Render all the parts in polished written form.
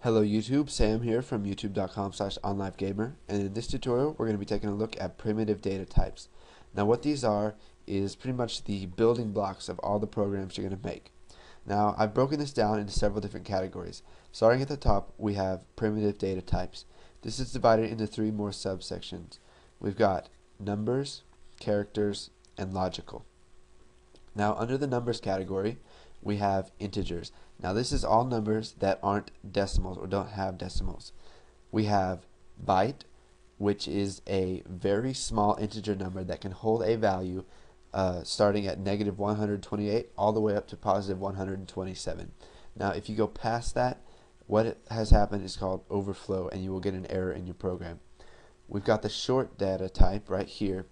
Hello YouTube, Sam here from youtube.com/onlivegamer, and in this tutorial we're going to be taking a look at primitive data types. Now what these are is pretty much the building blocks of all the programs you're going to make. Now I've broken this down into several different categories. Starting at the top we have primitive data types. This is divided into three more subsections. We've got numbers, characters, and logical. Now under the numbers category we have integers. Now this is all numbers that aren't decimals or don't have decimals. We have byte, which is a very small integer number that can hold a value starting at negative 128 all the way up to positive 127. Now if you go past that, what has happened is called overflow and you will get an error in your program. We've got the short data type right here,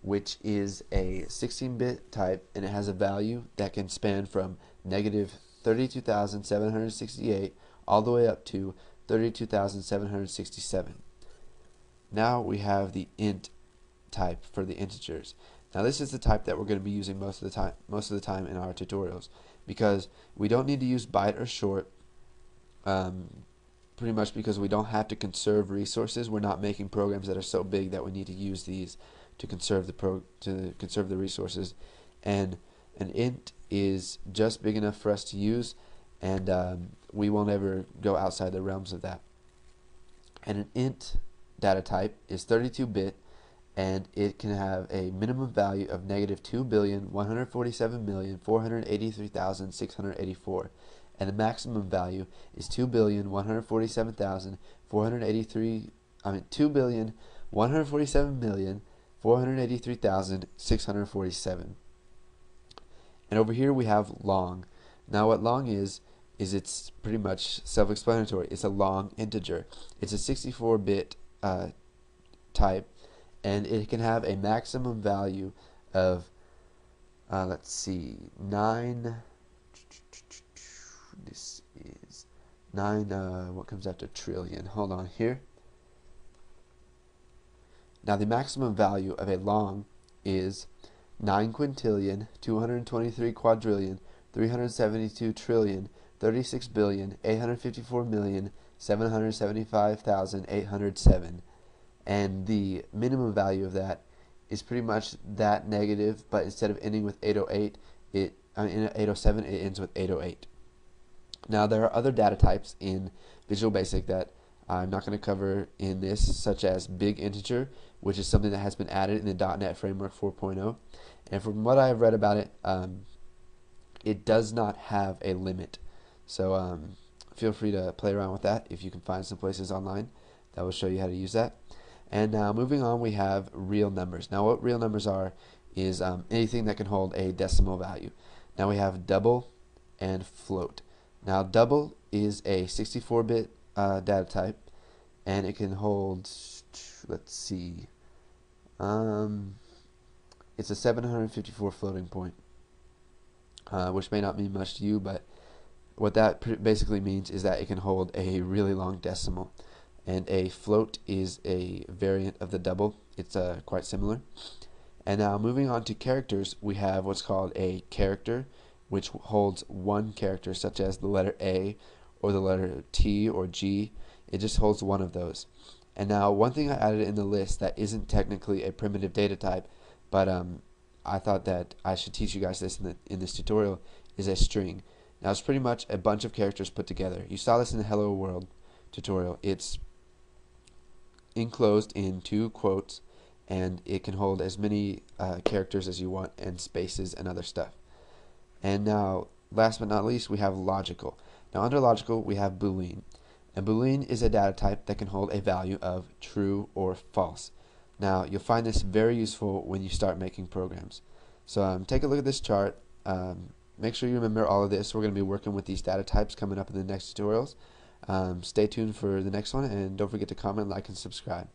which is a 16-bit type, and it has a value that can span from negative 32,768 all the way up to 32,767. Now we have the int type for the integers. Now this is the type that we're going to be using most of the time in our tutorials, because we don't need to use byte or short, pretty much because we don't have to conserve resources. We're not making programs that are so big that we need to use these to conserve the resources, and an int is just big enough for us to use, and we won't ever go outside the realms of that. And an int data type is 32-bit, and it can have a minimum value of negative 2,147,483,684, and the maximum value is 2,147,483,647. And over here we have long. Now what long is it's pretty much self-explanatory. It's a long integer. It's a 64-bit type, and it can have a maximum value of let's see, 9. This is 9. What comes after trillion? Hold on here. Now the maximum value of a long is 9 quintillion, 223 quadrillion, 372 trillion, 36 billion, 854 million, 775,807. And the minimum value of that is pretty much that negative, but instead of ending with 808, in 807, it ends with 808. Now there are other data types in Visual Basic that I'm not going to cover in this, such as big integer, which is something that has been added in the .NET Framework 4.0. And from what I've read about it, it does not have a limit. So feel free to play around with that if you can find some places online that will show you how to use that. And now moving on, we have real numbers. Now what real numbers are is anything that can hold a decimal value. Now we have double and float. Now double is a 64-bit data type, and it can hold, let's see, it's a 754 floating point, which may not mean much to you, but what that basically means is that it can hold a really long decimal, and a float is a variant of the double. It's quite similar. And now moving on to characters, we have what's called a character, which holds one character, such as the letter A or the letter T or G. It just holds one of those. And now one thing I added in the list that isn't technically a primitive data type, but I thought that I should teach you guys this in this tutorial, is a string. Now it's pretty much a bunch of characters put together. You saw this in the Hello World tutorial. It's enclosed in two quotes, and it can hold as many characters as you want, and spaces and other stuff. And now, last but not least, we have logical. Now under logical, we have Boolean. And Boolean is a data type that can hold a value of true or false. Now, you'll find this very useful when you start making programs. So take a look at this chart. Make sure you remember all of this. We're going to be working with these data types coming up in the next tutorials. Stay tuned for the next one, and don't forget to comment, like, and subscribe.